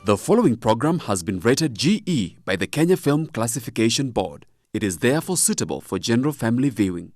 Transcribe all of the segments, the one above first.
The following program has been rated GE by the Kenya Film Classification Board. It is therefore suitable for general family viewing.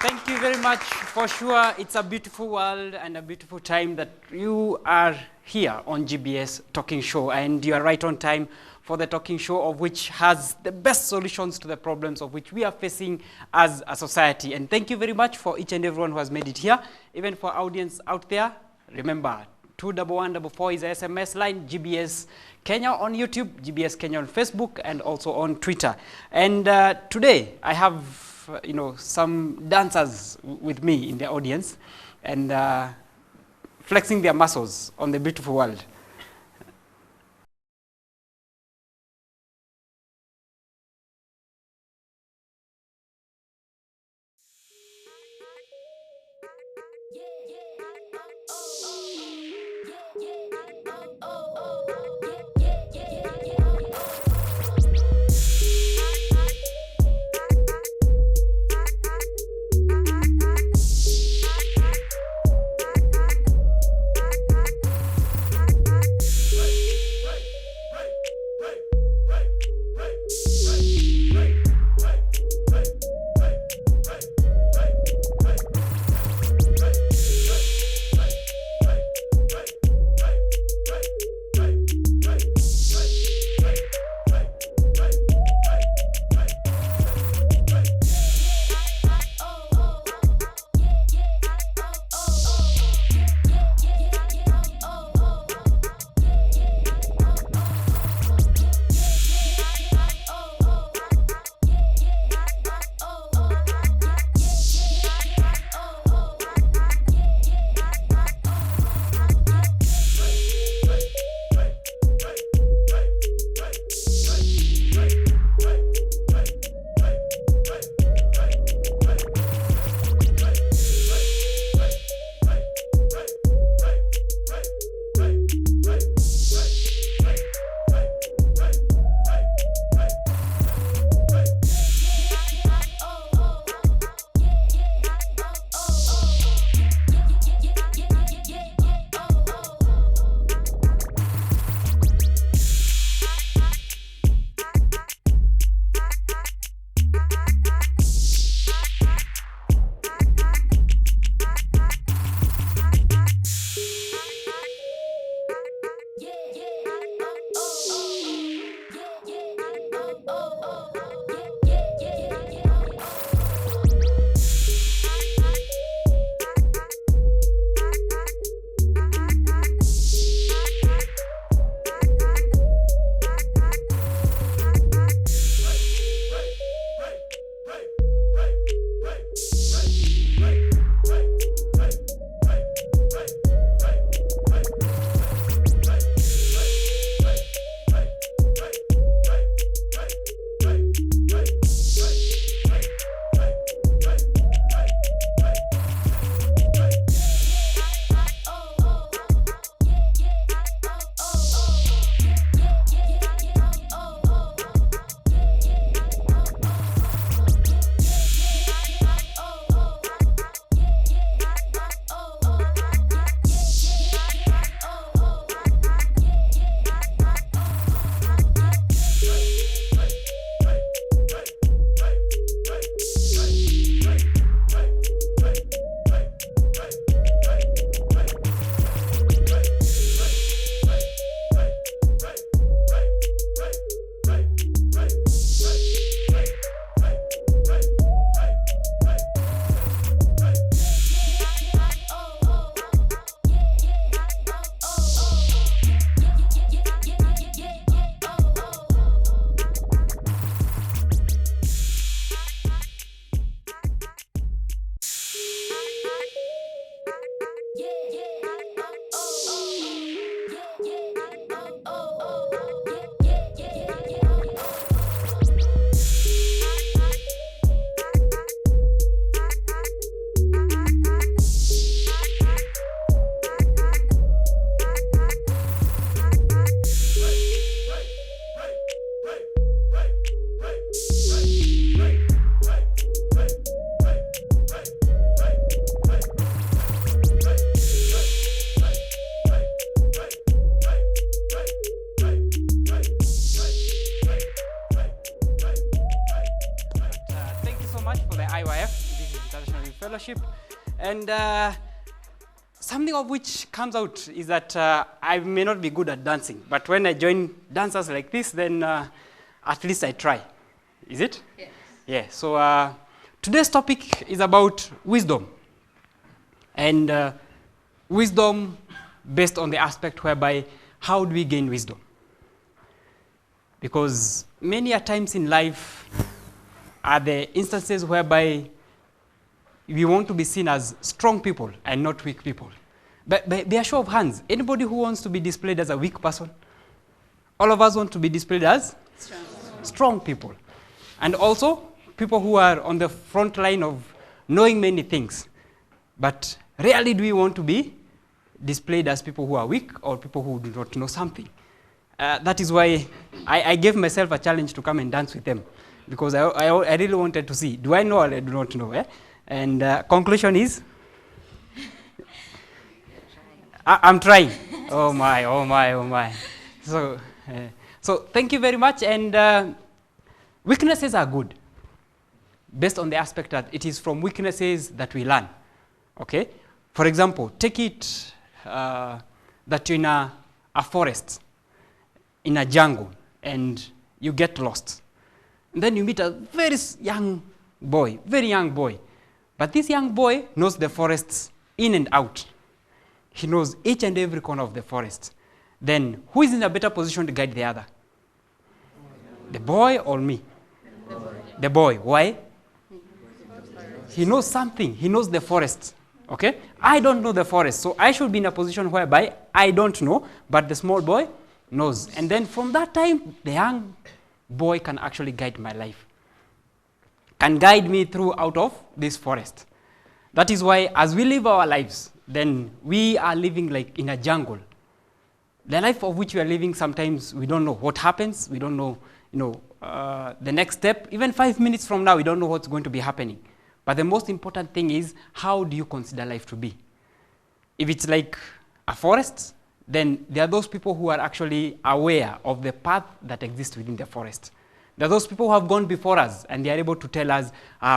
Thank you very much. For sure, it's a beautiful world and a beautiful time that you are here on GBS Talking Show, and you are right on time for the talking show of which has the best solutions to the problems of which we are facing as a society. And thank you very much for each and everyone who has made it here. Even for audience out there, remember, 21144 is the SMS line, GBS Kenya on YouTube, GBS Kenya on Facebook, and also on Twitter. And today, I have some dancers with me in the audience and flexing their muscles on the beautiful world. IYF, this is International Youth Fellowship, and something of which comes out is that I may not be good at dancing, but when I join dancers like this, then at least I try. Is it? Yes. Yeah, so today's topic is about wisdom, and wisdom based on the aspect whereby how do we gain wisdom? Because many a times in life are the instances whereby we want to be seen as strong people and not weak people. But by a show of hands, anybody who wants to be displayed as a weak person? All of us want to be displayed as strong people. And also, people who are on the front line of knowing many things. But rarely do we want to be displayed as people who are weak or people who do not know something. That is why I gave myself a challenge to come and dance with them, because I really wanted to see, do I know or I do not know? And conclusion is, I'm trying. Oh my, oh my, oh my. So thank you very much. And weaknesses are good, based on the aspect that it is from weaknesses that we learn. Okay? For example, take it that you're in a forest, in a jungle, and you get lost. And then you meet a very young boy. But this young boy knows the forests in and out. He knows each and every corner of the forest. Then who is in a better position to guide the other? The boy or me? The boy. Why? He knows something. He knows the forest. Okay? I don't know the forest, so I should be in a position whereby I don't know, but the small boy knows. And then from that time, the young boy can actually guide my life, can guide me through out of this forest. That is why as we live our lives, then we are living like in a jungle. The life of which we are living, sometimes we don't know what happens, we don't know, the next step. Even 5 minutes from now, we don't know what's going to be happening. But the most important thing is, how do you consider life to be? If it's like a forest, then there are those people who are actually aware of the path that exists within the forest. There are those people who have gone before us, and they are able to tell us,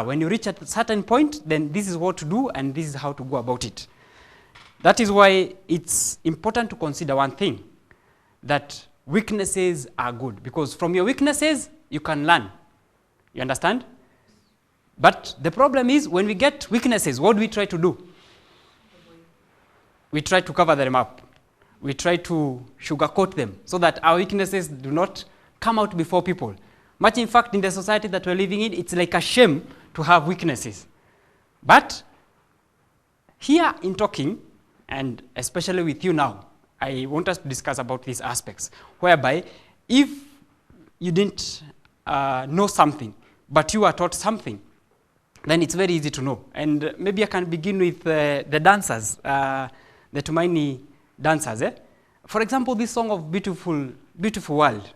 when you reach a certain point, then this is what to do, and this is how to go about it. That is why it's important to consider one thing, that weaknesses are good, because from your weaknesses, you can learn. You understand? But the problem is, when we get weaknesses, what do we try to do? We try to cover them up. We try to sugarcoat them so that our weaknesses do not come out before people. Much in fact, in the society that we're living in, it's like a shame to have weaknesses. But here in talking, and especially with you now, I want us to discuss about these aspects, whereby if you didn't know something, but you are taught something, then it's very easy to know. And maybe I can begin with the dancers, the Tumaini dancers. For example, this song of Beautiful, Beautiful World,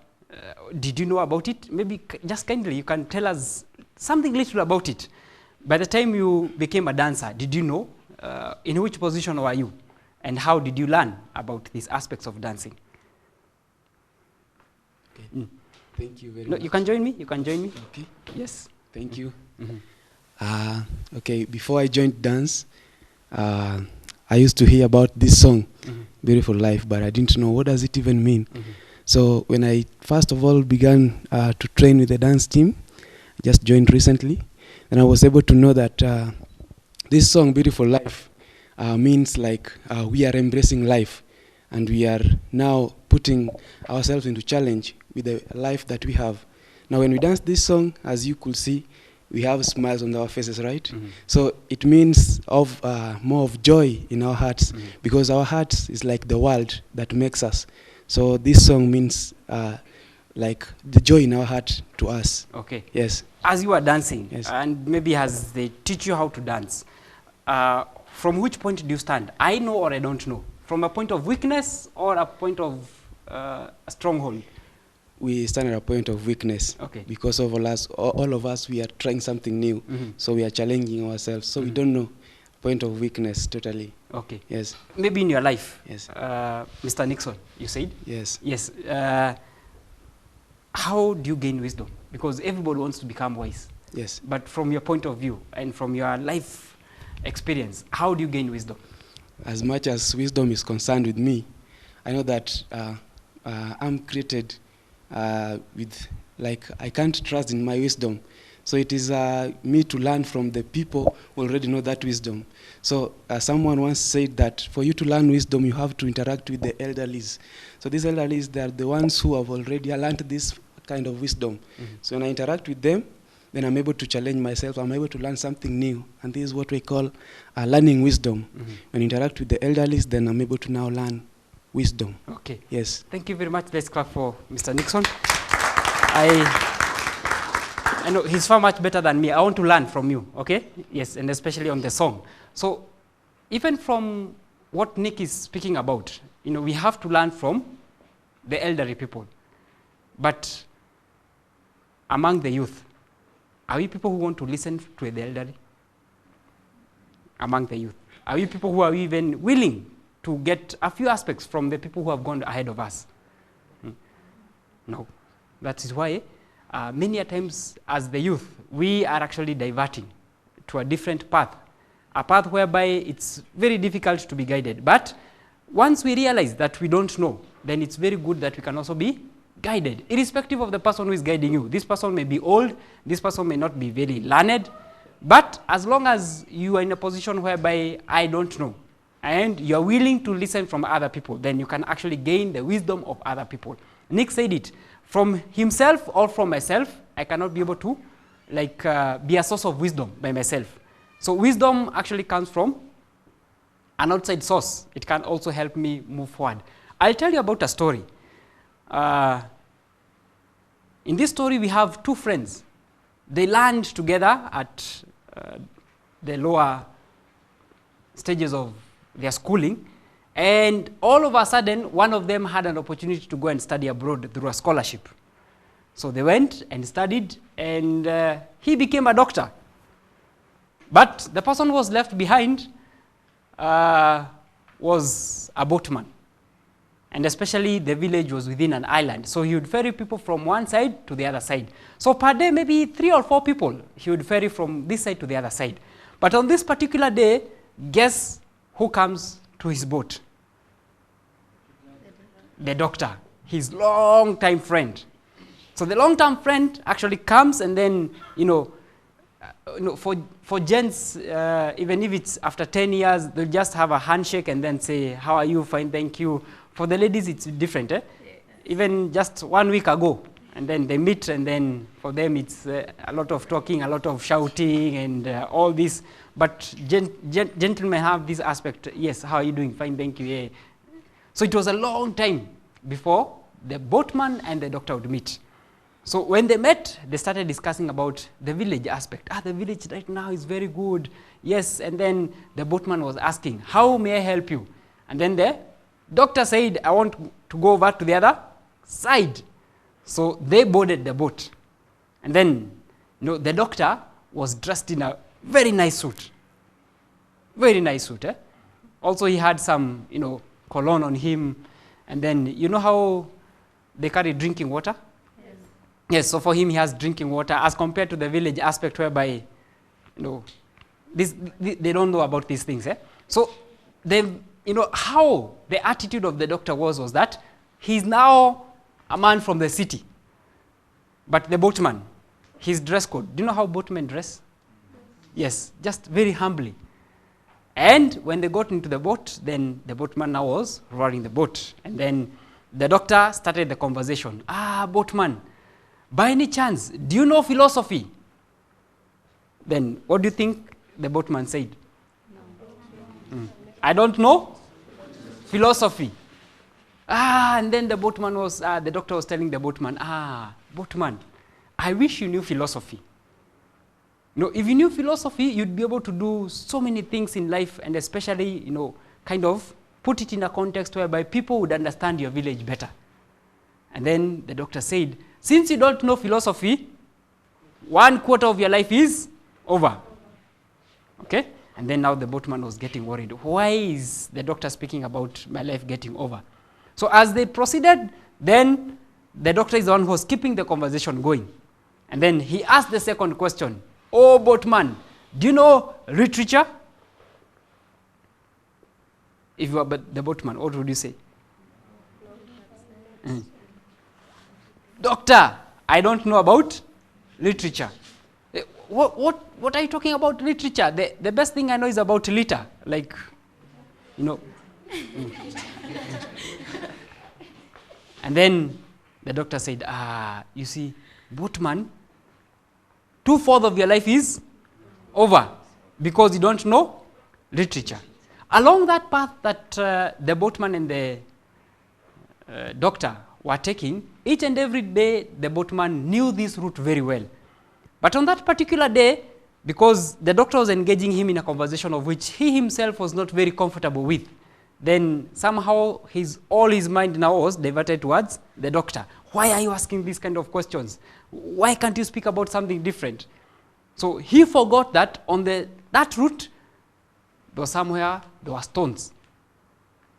did you know about it? Maybe just kindly you can tell us something little about it. By the time you became a dancer, did you know? In which position were you? And how did you learn about these aspects of dancing? Okay. Thank you very much. You can join me. You can join me. Okay. Yes. Thank you. Mm-hmm. Okay, before I joined dance, I used to hear about this song, Beautiful Life, but I didn't know what does it even mean. So when I first of all began to train with the dance team, just joined recently, and I was able to know that this song, Beautiful Life, means like we are embracing life, and we are now putting ourselves into challenge with the life that we have. Now when we dance this song, as you could see, we have smiles on our faces, right? So it means of more of joy in our hearts, because our hearts is like the world that makes us. So this song means like the joy in our heart to us. Okay. Yes. As you are dancing, Yes. and maybe as they teach you how to dance, from which point do you stand? I know or I don't know? From a point of weakness or a point of a stronghold? We stand at a point of weakness. Okay. Because of all of us, we are trying something new. So we are challenging ourselves. So we don't know point of weakness totally. Okay. Yes. Maybe in your life, Yes. Mr. Nixon, you said? Yes. Yes. How do you gain wisdom? Because everybody wants to become wise. Yes. But from your point of view and from your life experience, how do you gain wisdom? As much as wisdom is concerned with me, I know that I'm created with, like, I can't trust in my wisdom. So it is me to learn from the people who already know that wisdom. So someone once said that for you to learn wisdom, you have to interact with the elderlies. So these elderlies, they are the ones who have already learned this kind of wisdom. Mm-hmm. So when I interact with them, then I'm able to challenge myself. I'm able to learn something new. And this is what we call learning wisdom. Mm-hmm. When I interact with the elderlies, then I'm able to now learn wisdom. Okay. Yes. Thank you very much. Let's clap for Mr. Nixon. I know he's far much better than me. I want to learn from you, okay? Yes, and especially on the song. So even from what Nick is speaking about, we have to learn from the elderly people. But among the youth, are we people who want to listen to the elderly? Among the youth, are we people who are even willing to get a few aspects from the people who have gone ahead of us? No. That is why many a times as the youth, we are actually diverting to a different path, a path whereby it's very difficult to be guided. But once we realize that we don't know, then it's very good that we can also be guided, irrespective of the person who is guiding you. This person may be old, this person may not be very learned, but as long as you are in a position whereby I don't know, and you are willing to listen from other people, then you can actually gain the wisdom of other people. Nick said it. From himself or from myself, I cannot be able to be a source of wisdom by myself. So wisdom actually comes from an outside source. It can also help me move forward. I'll tell you about a story. In this story, we have two friends. They learned together at the lower stages of their schooling. And all of a sudden, one of them had an opportunity to go and study abroad through a scholarship. So they went and studied, and he became a doctor. But the person who was left behind was a boatman. And especially the village was within an island. So he would ferry people from one side to the other side. So per day, maybe 3 or 4 people he would ferry from this side to the other side. But on this particular day, guess who comes to his boat? The doctor, his long-time friend. So the long-term friend actually comes, and then, for gents, even if it's after 10 years, they'll just have a handshake and then say, how are you? Fine, thank you. For the ladies, it's different. Even just 1 week ago, and then they meet, and then for them, it's a lot of talking, a lot of shouting, and all this. But gentlemen have this aspect. Yes, how are you doing? Fine, thank you. Yeah. So it was a long time before the boatman and the doctor would meet. So when they met, they started discussing about the village aspect. The village right now is very good. Yes, and then the boatman was asking, how may I help you? And then the doctor said, I want to go over to the other side. So they boarded the boat. And then, the doctor was dressed in a very nice suit. Very nice suit. Also, he had some, cologne on him. And then, you know how they carry drinking water? Yes, so for him, he has drinking water as compared to the village aspect whereby, they don't know about these things. So, how the attitude of the doctor was that he's now a man from the city. But the boatman, his dress code, do you know how boatmen dress? Yes, just very humbly. And when they got into the boat, then the boatman now was rowing the boat. And then the doctor started the conversation. Boatman, by any chance, do you know philosophy? Then what do you think the boatman said? No. I don't know philosophy. And then the doctor was telling the boatman, boatman, I wish you knew philosophy. If you knew philosophy, you'd be able to do so many things in life, and especially, kind of put it in a context whereby people would understand your village better. And then the doctor said, since you don't know philosophy, 1/4 of your life is over. Okay? And then now the boatman was getting worried. Why is the doctor speaking about my life getting over? So as they proceeded, then the doctor is the one who was keeping the conversation going. And then he asked the second question. Oh, boatman, do you know literature? If you are the boatman, what would you say? Doctor, I don't know about literature. What are you talking about literature? The best thing I know is about litter, like, you know. And then the doctor said, you see, boatman, 2/4 of your life is over because you don't know literature. Along that path that the boatman and the doctor were taking, each and every day the boatman knew this route very well. But on that particular day, because the doctor was engaging him in a conversation of which he himself was not very comfortable with, then somehow all his mind now was diverted towards the doctor. Why are you asking these kind of questions? Why can't you speak about something different? So he forgot that on that route, there was somewhere there were stones.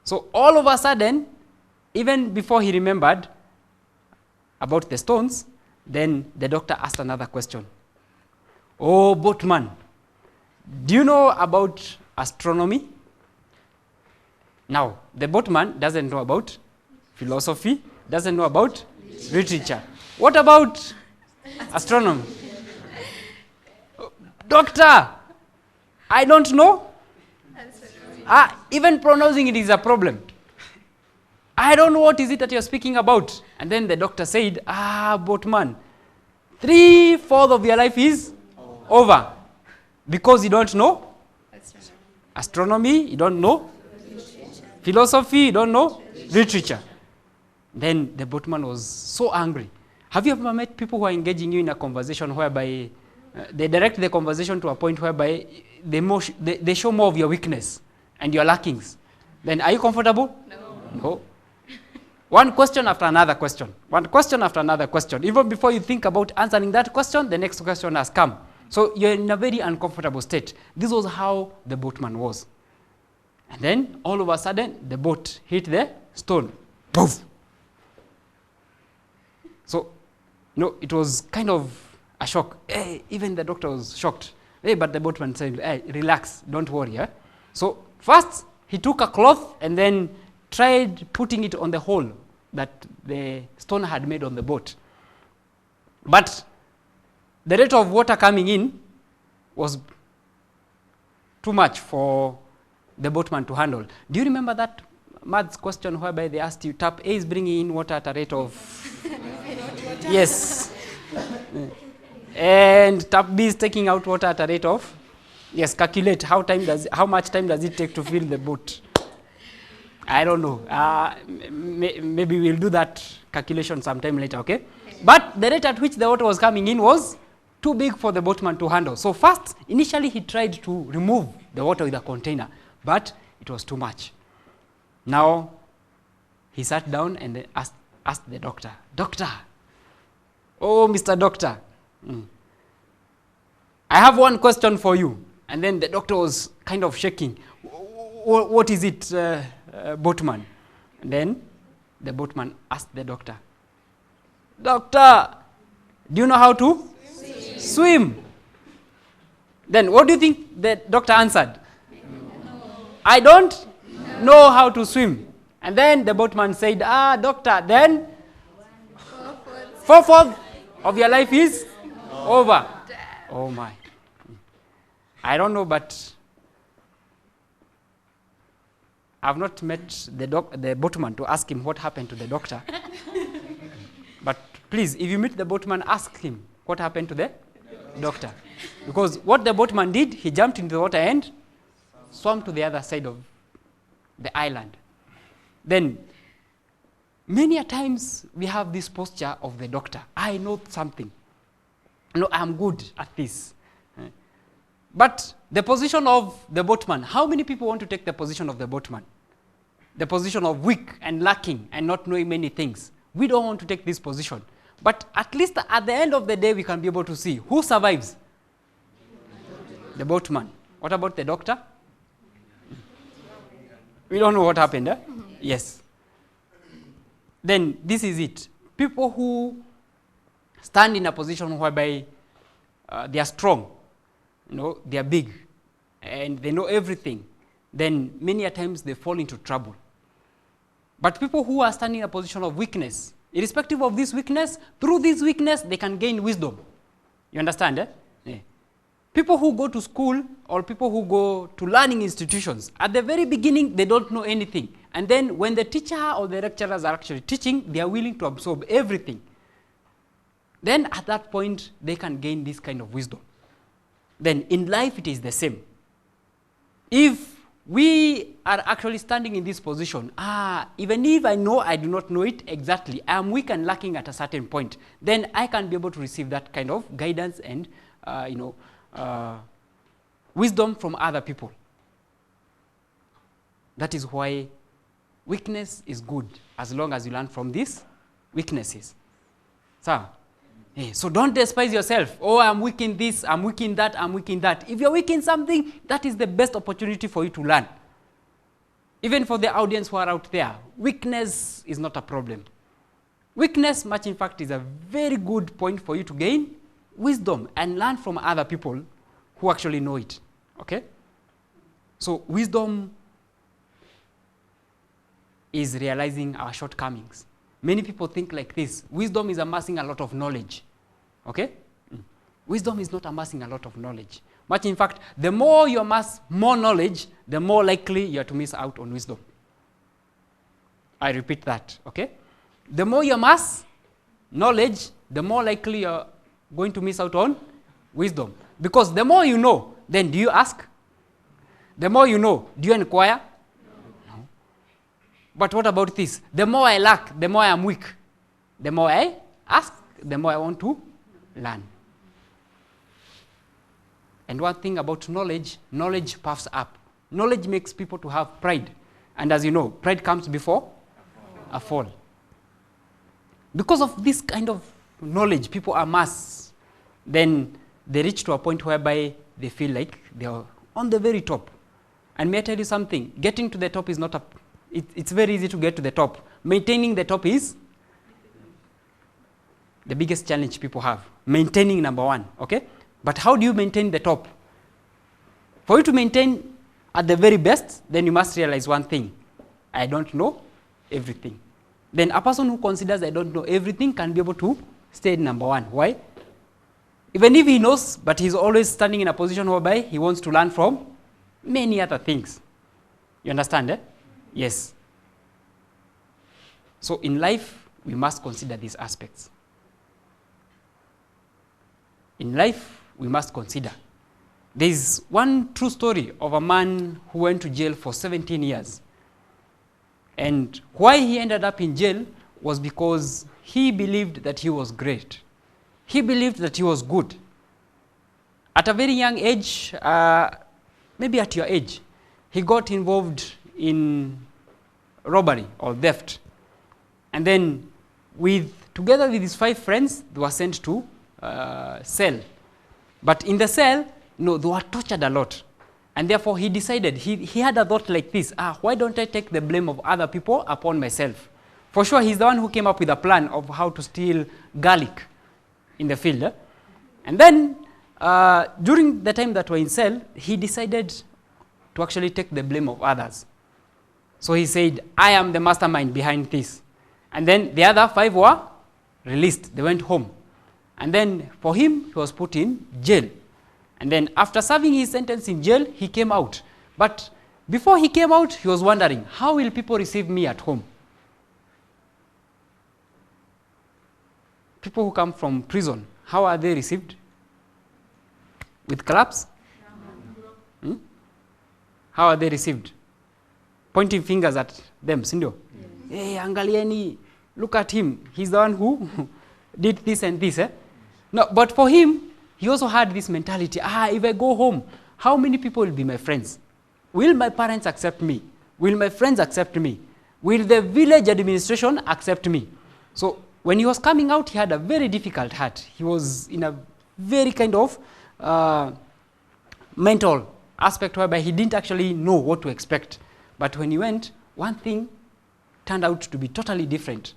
So all of a sudden, even before he remembered about the stones, then the doctor asked another question. Oh, boatman, do you know about astronomy? Now, the boatman doesn't know about philosophy, doesn't know about literature. What about astronomy? Doctor, I don't know. Even pronouncing it is a problem. I don't know what is it that you're speaking about. And then the doctor said, boatman, 3/4 of your life is over because you don't know astronomy, you don't know philosophy, you don't know literature. Then the boatman was so angry. Have you ever met people who are engaging you in a conversation whereby they direct the conversation to a point whereby they show more of your weakness and your lackings? Then are you comfortable? No. One question after another question. One question after another question. Even before you think about answering that question, the next question has come. So you're in a very uncomfortable state. This was how the boatman was. And then all of a sudden, the boat hit the stone. Poof! So, it was kind of a shock. Even the doctor was shocked. But the boatman said, relax, don't worry. So first, he took a cloth and then tried putting it on the hole that the stone had made on the boat. But the rate of water coming in was too much for the boatman to handle. Do you remember that maths question whereby they asked you, tap A is bringing in water at a rate of... Yes. And tap B is taking out water at a rate of... Yes, calculate how much time does it take to fill the boat. I don't know. Maybe we'll do that calculation sometime later, okay? But the rate at which the water was coming in was too big for the boatman to handle. So first, initially he tried to remove the water with a container, but it was too much. Now, he sat down and asked the doctor, Doctor, oh, Mr. Doctor, I have one question for you. And then the doctor was kind of shaking. What is it, boatman? And then the boatman asked the doctor, Doctor, do you know how to swim? Then what do you think the doctor answered? I don't know how to swim. And then the boatman said, doctor, then 4/4 of your life is over. Oh my. I don't know, but I've not met the boatman to ask him what happened to the doctor. But please, if you meet the boatman, ask him what happened to the doctor. Because what the boatman did, he jumped into the water and swam to the other side of the island. Then, many a times we have this posture of the doctor. I know something. No, I'm good at this. But the position of the boatman, how many people want to take the position of the boatman? The position of weak and lacking and not knowing many things. We don't want to take this position. But at least at the end of the day, we can be able to see who survives. The boatman. What about the doctor? We don't know what happened. Yes. Then this is it. People who stand in a position whereby they are strong, they are big, and they know everything, then many a times they fall into trouble. But people who are standing in a position of weakness, irrespective of this weakness, through this weakness, they can gain wisdom. You understand, eh? Yeah. People who go to school or people who go to learning institutions, at the very beginning, they don't know anything. And then when the teacher or the lecturers are actually teaching, they are willing to absorb everything. Then at that point, they can gain this kind of wisdom. Then in life, it is the same. If we are actually standing in this position, even if I know I do not know it exactly, I am weak and lacking at a certain point, then I can be able to receive that kind of guidance and wisdom from other people. That is why weakness is good, as long as you learn from these weaknesses. So don't despise yourself. Oh, I'm weak in this, I'm weak in that, I'm weak in that. If you're weak in something, that is the best opportunity for you to learn. Even for the audience who are out there, weakness is not a problem. Weakness, much in fact, is a very good point for you to gain wisdom and learn from other people who actually know it. Okay? So wisdom is realizing our shortcomings. Many people think like this. Wisdom is amassing a lot of knowledge. Okay? Wisdom is not amassing a lot of knowledge. Much in fact, the more you amass more knowledge, the more likely you are to miss out on wisdom. I repeat that. Okay? The more you amass knowledge, the more likely you are going to miss out on wisdom. Because the more you know, then do you ask? The more you know, do you inquire? But what about this? The more I lack, the more I am weak. The more I ask, the more I want to learn. And one thing about knowledge, knowledge puffs up. Knowledge makes people to have pride. And as you know, pride comes before a fall. Because of this kind of knowledge people amass, then they reach to a point whereby they feel like they are on the very top. And may I tell you something? Getting to the top is not it's very easy to get to the top. Maintaining the top is the biggest challenge people have. Maintaining number one, okay? But how do you maintain the top? For you to maintain at the very best, then you must realize one thing. I don't know everything. Then a person who considers I don't know everything can be able to stay in number one. Why? Even if he knows, but he's always standing in a position whereby he wants to learn from many other things. You understand, eh? Yes. So in life, we must consider these aspects. In life, we must consider. There is one true story of a man who went to jail for 17 years. And why he ended up in jail was because he believed that he was great. He believed that he was good. At a very young age, maybe at your age, he got involved in robbery or theft. And then together with his 5 friends, they were sent to cell. But in the cell, they were tortured a lot. And therefore he decided, he had a thought like this, why don't I take the blame of other people upon myself? For sure, he's the one who came up with a plan of how to steal garlic in the field. And then, during the time that we were in cell, he decided to actually take the blame of others. So he said, I am the mastermind behind this. And then the other 5 were released. They went home. And then for him, he was put in jail. And then after serving his sentence in jail, he came out. But before he came out, he was wondering, how will people receive me at home? People who come from prison, how are they received? With claps? How are they received? Pointing fingers at them, Sindo. Yes. Hey, angalieni, look at him. He's the one who did this and this. No, but for him, he also had this mentality. If I go home, how many people will be my friends? Will my parents accept me? Will my friends accept me? Will the village administration accept me? So when he was coming out, he had a very difficult heart. He was in a very kind of mental aspect whereby he didn't actually know what to expect. But when he went, one thing turned out to be totally different.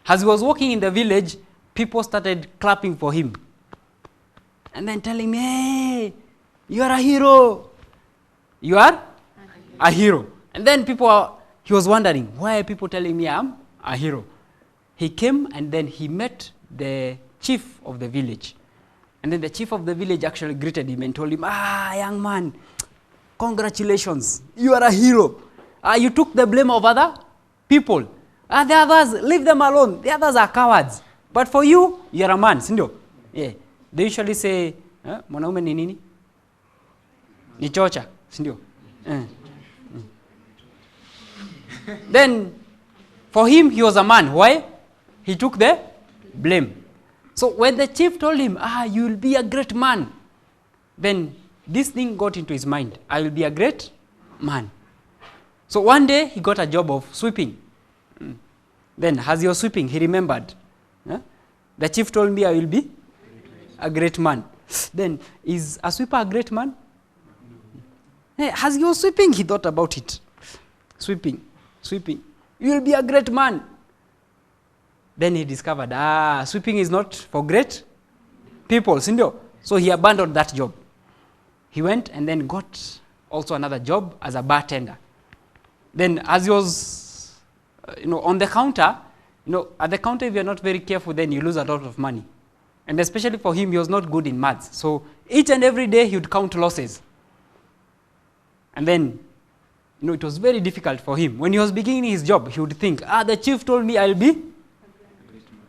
As he was walking in the village, people started clapping for him and then telling me, hey, you are a hero. You are a hero. And then he was wondering, why are people telling me I'm a hero? He came and then he met the chief of the village. And then the chief of the village actually greeted him and told him, young man, congratulations, you are a hero. You took the blame of other people. The others, leave them alone. The others are cowards. But for you, you are a man, sindio? Yeah. They usually say, mwanaume ni nini? Ni chocha, sindio? Then, for him, he was a man. Why? He took the blame. So when the chief told him, you will be a great man, then this thing got into his mind. I will be a great man. So one day, he got a job of sweeping. Then, as he was sweeping, he remembered, the chief told me I will be a great man. Then, is a sweeper a great man? As he was sweeping, he thought about it. Sweeping. You will be a great man. Then he discovered, sweeping is not for great people, sindio? So he abandoned that job. He went and then got also another job as a bartender. Then as he was, on the counter, at the counter if you're not very careful, then you lose a lot of money. And especially for him, he was not good in maths. So each and every day he would count losses. And then, it was very difficult for him. When he was beginning his job, he would think, the chief told me I'll be,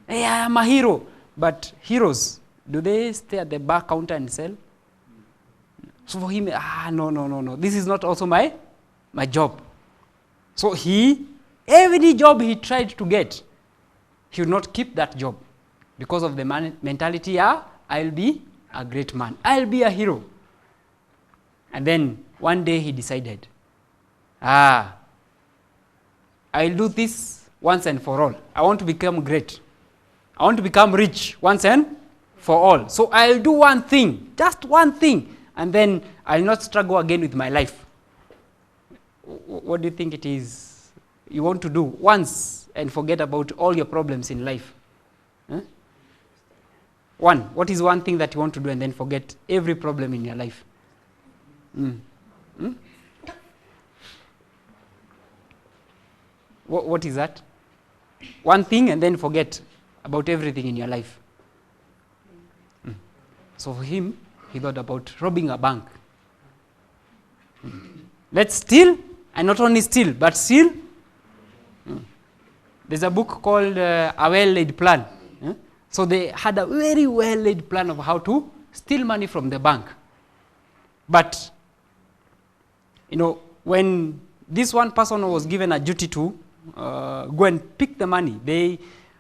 I am a hero. But heroes, do they stay at the bar counter and sell? So for him, no. This is not also my job. So every job he tried to get, he would not keep that job because of the mentality, I'll be a great man. I'll be a hero. And then one day he decided, I'll do this once and for all. I want to become great. I want to become rich once and for all. So I'll do one thing, just one thing, and then I'll not struggle again with my life. What do you think it is you want to do once and forget about all your problems in life? What is one thing that you want to do and then forget every problem in your life? What is that? One thing and then forget about everything in your life. So for him, he thought about robbing a bank. Let's steal, and not only steal, but steal. There's a book called A Well-Laid Plan. So they had a very well-laid plan of how to steal money from the bank. But, when this one person was given a duty to go and pick the money,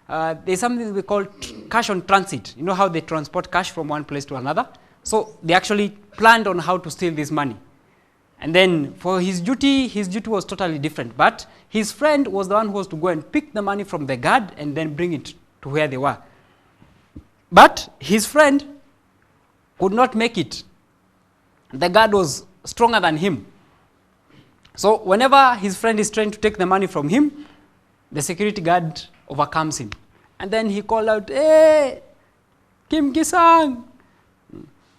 there's something we call cash on transit. You know how they transport cash from one place to another? So they actually planned on how to steal this money. And then for his duty was totally different. But his friend was the one who was to go and pick the money from the guard and then bring it to where they were. But his friend could not make it. The guard was stronger than him. So whenever his friend is trying to take the money from him, the security guard overcomes him. And then he called out, hey, Kim Kisang.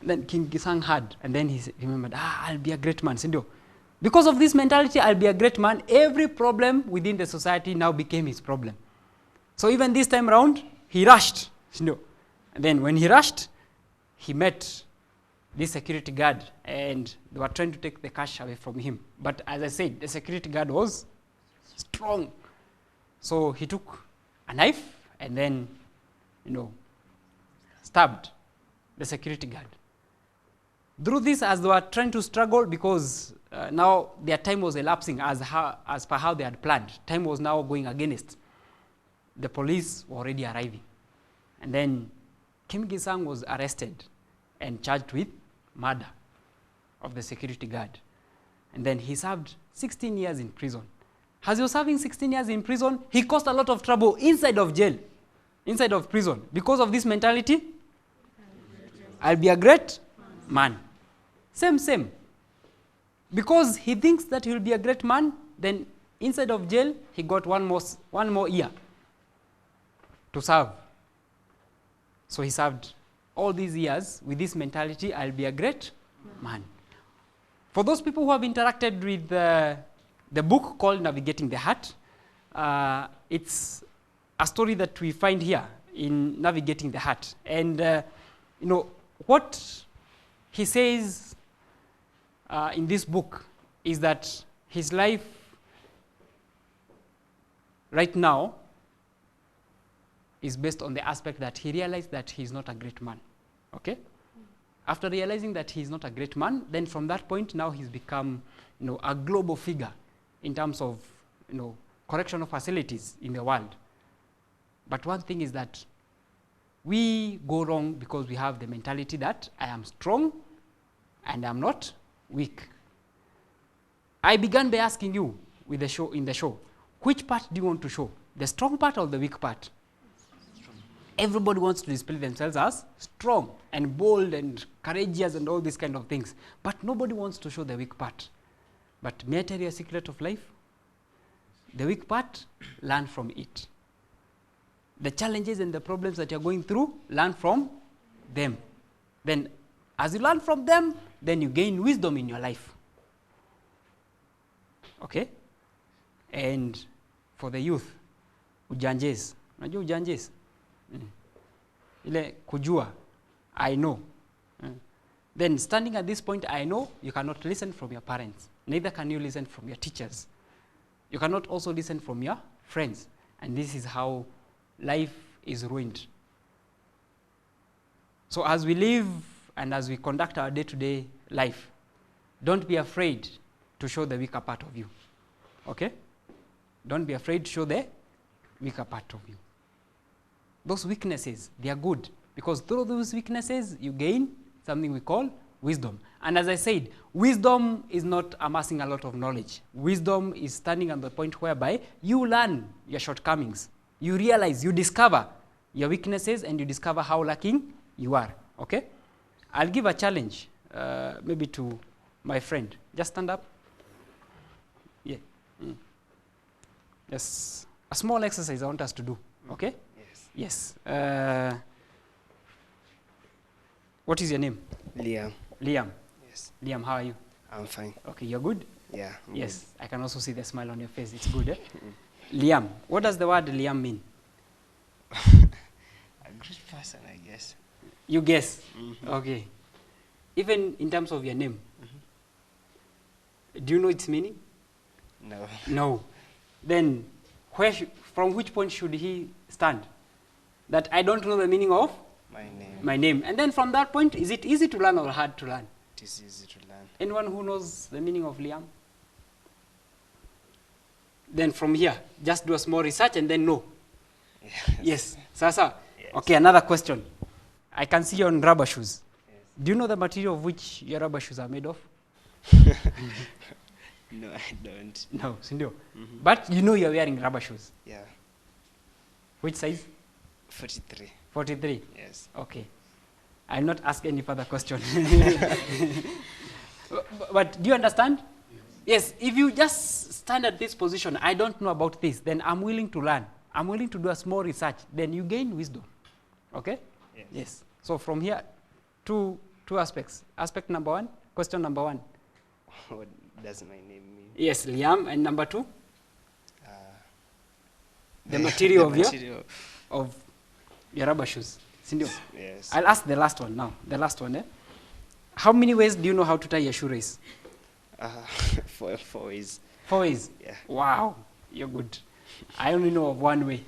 Then King Kisang heard, and then he remembered, I'll be a great man. Because of this mentality, I'll be a great man, every problem within the society now became his problem. So even this time around, he rushed. And then when he rushed, he met this security guard, and they were trying to take the cash away from him. But as I said, the security guard was strong. So he took a knife and then, stabbed the security guard. Through this, as they were trying to struggle, because now their time was elapsing as per how they had planned. Time was now going against. The police were already arriving. And then Kim Gisang was arrested and charged with murder of the security guard. And then he served 16 years in prison. As he was serving 16 years in prison, he caused a lot of trouble inside of jail, inside of prison. Because of this mentality, I'll be a great man. Same. Because he thinks that he will be a great man, then inside of jail, he got one more year to serve. So he served all these years with this mentality, I'll be a great man. For those people who have interacted with the book called Navigating the Heart, it's a story that we find here in Navigating the Heart. And what he says in this book is that his life right now is based on the aspect that he realized that he's not a great man. Okay? After realizing that he's not a great man, then from that point now he's become a global figure in terms of correctional facilities in the world. But one thing is that we go wrong because we have the mentality that I am strong and I'm not weak. I began by asking you with in the show, which part do you want to show? The strong part or the weak part? Everybody wants to display themselves as strong and bold and courageous and all these kind of things. But nobody wants to show the weak part. But may I tell you a secret of life? The weak part, learn from it. The challenges and the problems that you're going through, learn from them. Then, as you learn from them, then you gain wisdom in your life. Okay? And for the youth, ujanjes. Unajua ujanjes? Ile kujua, I know. Then standing at this point, I know, you cannot listen from your parents. Neither can you listen from your teachers. You cannot also listen from your friends. And this is how life is ruined. So as we live and as we conduct our day-to-day life, don't be afraid to show the weaker part of you. Okay? Don't be afraid to show the weaker part of you. Those weaknesses, they are good because through those weaknesses, you gain something we call wisdom. And as I said, wisdom is not amassing a lot of knowledge. Wisdom is standing at the point whereby you learn your shortcomings. You realize, you discover your weaknesses and you discover how lacking you are. Okay? I'll give a challenge maybe to my friend. Just stand up. Yeah. Yes. A small exercise I want us to do. Okay? Yes. What is your name? Liam. Liam. Yes. Liam, how are you? I'm fine. Okay, you're good? Yeah. I'm Yes, I can also see the smile on your face. It's good, eh? Liam. What does the word Liam mean? good. A good person, I guess. You guess? Okay. Even in terms of your name, do you know its meaning? No. No. Then, from which point should he stand? That I don't know the meaning of My name. my name. And then from that point, is it easy to learn or hard to learn? It is easy to learn. Anyone who knows the meaning of Liam? Then from here, just do a small research and then know. Yes. Sasa? Yes. Okay, another question. I can see you on rubber shoes. Yes. Do you know the material of which your rubber shoes are made of? No, I don't. No, sindio. But you know you're wearing rubber shoes. Yeah. Which size? 43. 43. Yes. Okay. I'll not ask any further question. But do you understand? Yes. If you just stand at this position, I don't know about this, then I'm willing to learn. I'm willing to do a small research. Then you gain wisdom. Okay? Yes. Yes. So from here, two aspects. Aspect number one, question number one. What does my name mean? Yes, Liam. And number two? Uh, The material the of material. of your rubber shoes. Sindio? Yes. I'll ask the last one now. The last one, eh? How many ways do you know how to tie your shoelace? Four ways. 4 ways? Yeah. Wow, you're good. I only know of one way.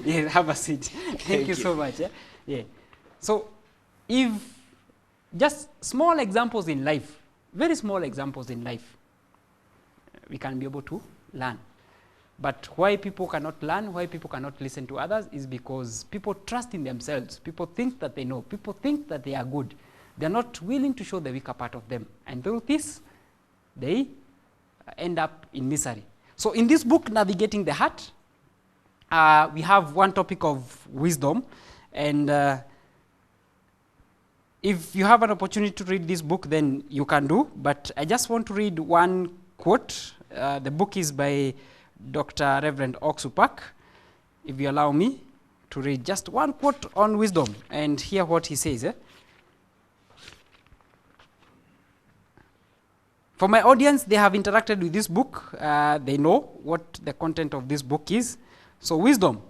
Yeah, have a seat. Thank you so much. Eh? Yeah. So, if just small examples in life, very small examples in life, we can be able to learn. But why people cannot learn, why people cannot listen to others is because people trust in themselves. People think that they know. People think that they are good. They're not willing to show the weaker part of them. And through this, they end up in misery. So in this book, Navigating the Heart, we have one topic of wisdom. And if you have an opportunity to read this book, then you can do. But I just want to read one quote. The book is by Dr. Reverend Oxupak, if you allow me to read just one quote on wisdom and hear what he says. For my audience, they have interacted with this book. They know what the content of this book is. So wisdom.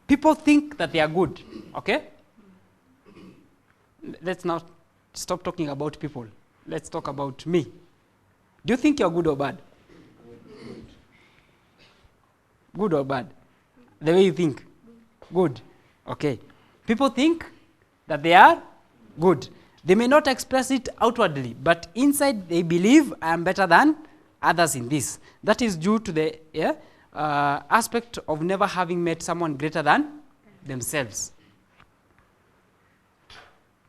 People think that they are good, okay? Let's now stop talking about people. Let's talk about me. Do you think you're good or bad? Good or bad? The way you think? Good. Okay. People think that they are good. They may not express it outwardly, but inside they believe I am better than others in this. That is due to the aspect of never having met someone greater than themselves.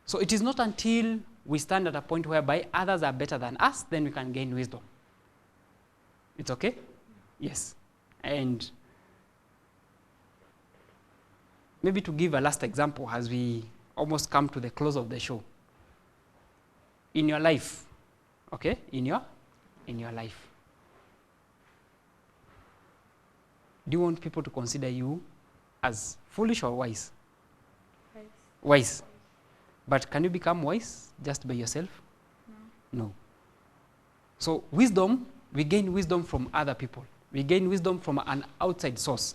So it is not until we stand at a point whereby others are better than us, then we can gain wisdom. It's okay? Yes. And maybe to give a last example as we almost come to the close of the show. In your life, okay? In your life. Do you want people to consider you as foolish or wise? Wise. But can you become wise just by yourself? No. So wisdom, we gain wisdom from other people. We gain wisdom from an outside source.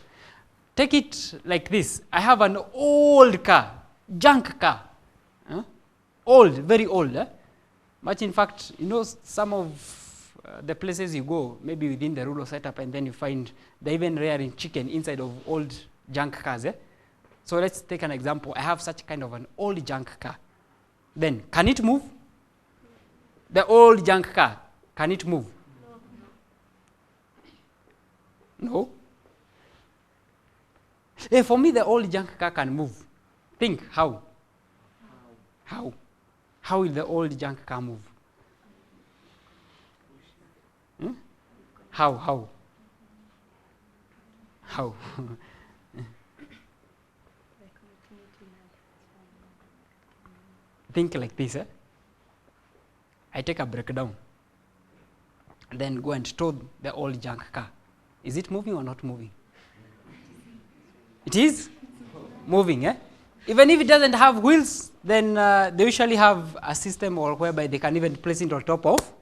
Take it like this. I have an old car, junk car. Old, very old. Much in fact, you know, some of the places you go, maybe within the rural setup, and then you find they're even rearing chicken inside of old junk cars. So let's take an example. I have such kind of an old junk car. Then, can it move? The old junk car, can it move? No? For me, the old junk car can move. Think, how? How? How will the old junk car move? How? Think like this. I take a breakdown and then go and tow the old junk car. Is it moving or not moving? It is moving. Even if it doesn't have wheels, then they usually have a system or whereby they can even place it on top of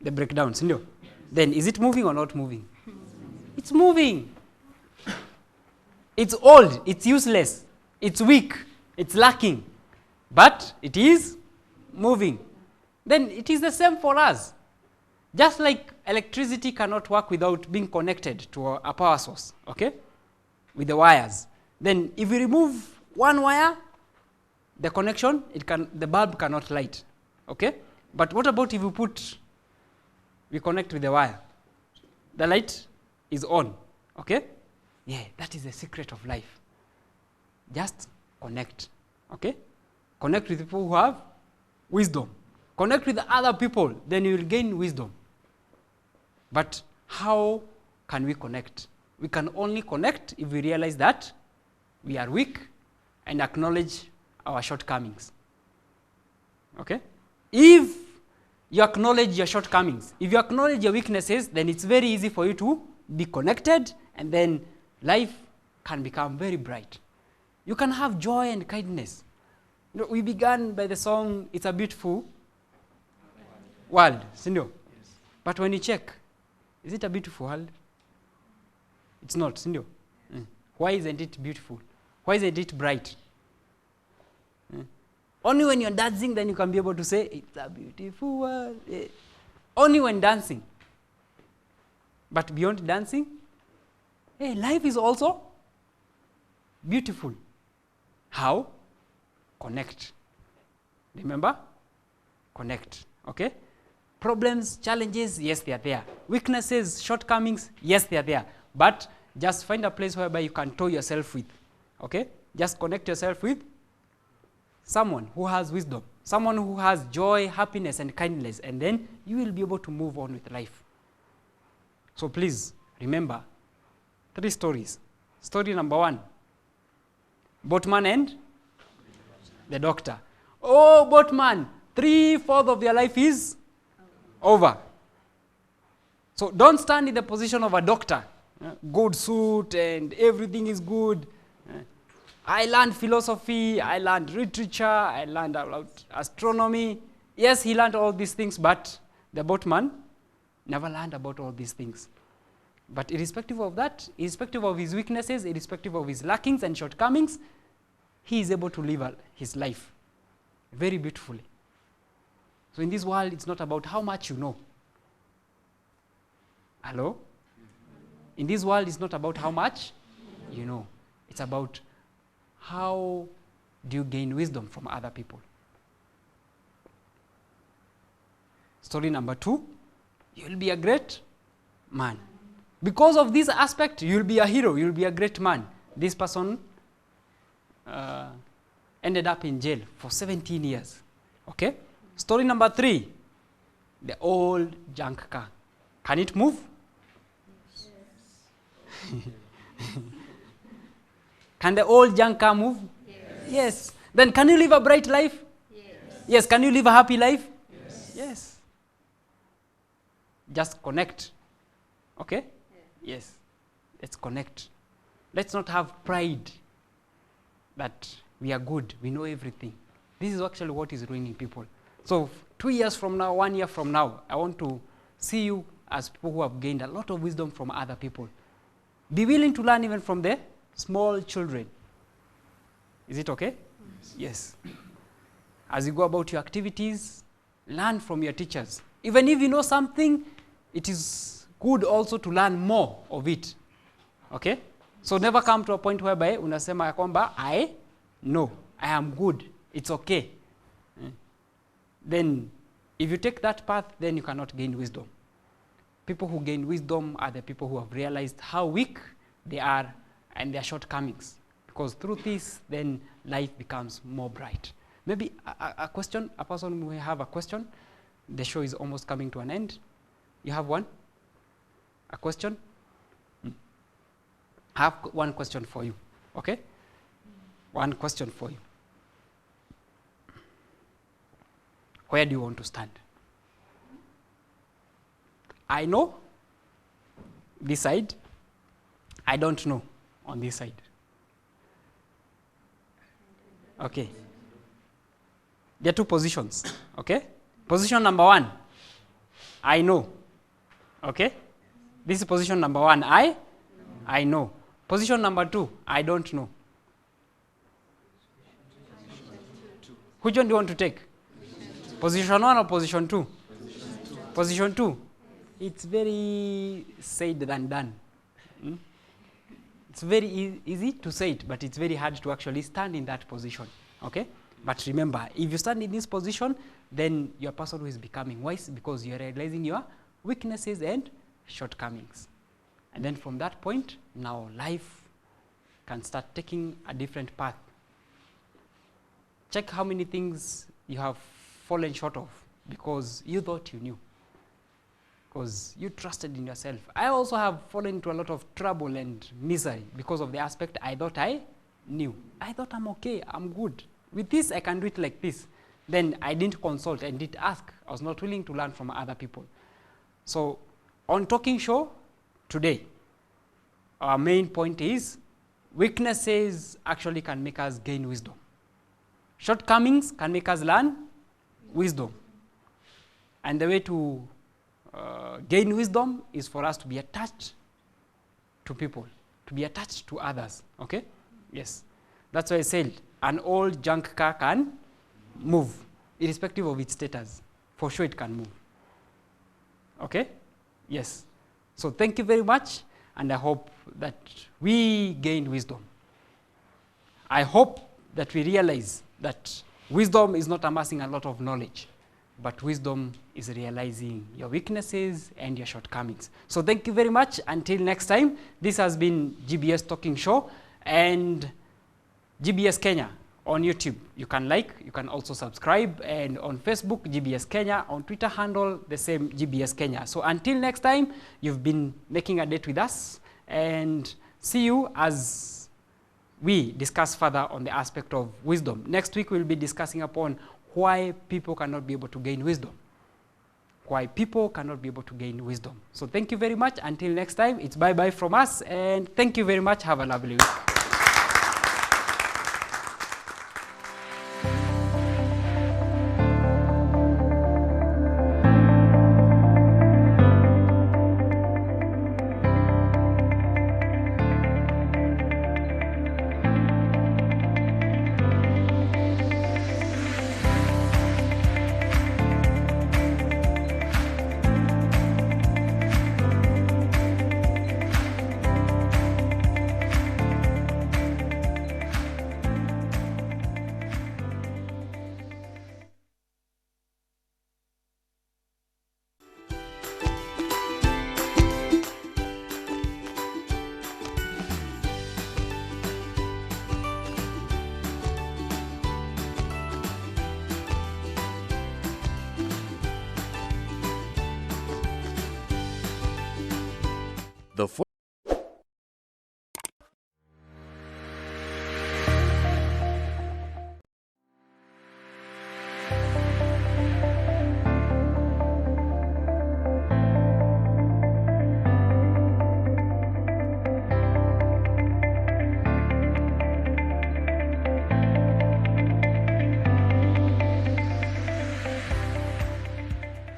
the breakdowns. No. Then is it moving or not moving? It's moving. It's old, it's useless, it's weak, it's lacking, but it is moving. Then it is the same for us. Just like electricity cannot work without being connected to a power source, okay, with the wires. Then if we remove one wire, the connection, the bulb cannot light, okay? But what about if we connect with the wire? The light is on, okay? Yeah, that is the secret of life. Just connect, okay? Connect with people who have wisdom. Connect with other people, then you will gain wisdom. But how can we connect? We can only connect if we realize that we are weak and acknowledge our shortcomings. Okay? If you acknowledge your shortcomings, if you acknowledge your weaknesses, then it's very easy for you to be connected, and then life can become very bright. You can have joy and kindness. You know, we began by the song, It's a Beautiful World, Sindo? Yes. But when you check, is it a beautiful world? It's not, Sindo? Why isn't it beautiful? Why isn't it bright? Only when you're dancing, then you can be able to say, it's a beautiful world. Only when dancing. But beyond dancing, life is also beautiful. How? Connect. Remember? Connect. Okay? Problems, challenges, yes, they are there. Weaknesses, shortcomings, yes, they are there. But just find a place whereby you can tow yourself with. Okay? Just connect yourself with someone who has wisdom, someone who has joy, happiness, and kindness, and then you will be able to move on with life. So please remember 3 stories. Story number 1, boatman and the doctor. Oh, boatman, 3/4 of their life is over. So don't stand in the position of a doctor good suit and everything is good. I learned philosophy, I learned literature, I learned about astronomy. Yes, he learned all these things, but the boatman never learned about all these things. But irrespective of that, irrespective of his weaknesses, irrespective of his lackings and shortcomings, he is able to live his life very beautifully. So in this world, it's not about how much you know. Hello? In this world, it's not about how much you know. It's about how do you gain wisdom from other people. Story number 2, you'll be a great man. Because of this aspect, you'll be a hero, you'll be a great man. This person ended up in jail for 17 years. Okay? Story number 3, the old junk car. Can it move? Yes. Can the old junk car move? Yes. Yes. Then can you live a bright life? Yes. Yes. Can you live a happy life? Yes. Yes. Just connect. Okay? Yeah. Yes. Let's connect. Let's not have pride that we are good, we know everything. This is actually what is ruining people. So 2 years from now, 1 year from now, I want to see you as people who have gained a lot of wisdom from other people. Be willing to learn even from the small children. Is it okay? Yes. As you go about your activities, learn from your teachers. Even if you know something, it is good also to learn more of it. Okay? So never come to a point whereby unasema ya kwamba I know, I am good, it's okay. Then if you take that path, then you cannot gain wisdom. People who gain wisdom are the people who have realized how weak they are and their shortcomings. Because through this, then life becomes more bright. Maybe a question, a person may have a question. The show is almost coming to an end. You have one? A question? I have one question for you, okay? One question for you. Where do you want to stand? I know this side. I don't know on this side. Okay. There are 2 positions, okay? Position number 1, I know, okay? This is position number 1, I know. Position number 2, I don't know. Which one do you want to take? Position 1 or position 2? Position 2. It's very said than done. It's very easy to say it, but it's very hard to actually stand in that position. Okay? But remember, if you stand in this position, then you're a person who is becoming wise because you're realizing your weaknesses and shortcomings. And then from that point, now life can start taking a different path. Check how many things you have fallen short of because you thought you knew. Because you trusted in yourself. I also have fallen into a lot of trouble and misery because of the aspect I thought I knew. I thought I'm okay, I'm good. With this, I can do it like this. Then I didn't consult and didn't ask. I was not willing to learn from other people. So on Talking Show today, our main point is weaknesses actually can make us gain wisdom. Shortcomings can make us learn wisdom. And the way to gain wisdom is for us to be attached to people, to be attached to others. Okay? Yes. That's why I said an old junk car can move, irrespective of its status. For sure it can move. Okay? Yes. So thank you very much, and I hope that we gain wisdom. I hope that we realize that wisdom is not amassing a lot of knowledge, but wisdom is realizing your weaknesses and your shortcomings. So thank you very much. Until next time, this has been GBS Talking Show and GBS Kenya on YouTube. You can like, you can also subscribe, and on Facebook, GBS Kenya, on Twitter handle, the same GBS Kenya. So until next time, you've been making a date with us, and see you as we discuss further on the aspect of wisdom. Next week, we'll be discussing upon why people cannot be able to gain wisdom. why people cannot be able to gain wisdom. So thank you very much. Until next time, it's bye-bye from us. And thank you very much. Have a lovely week.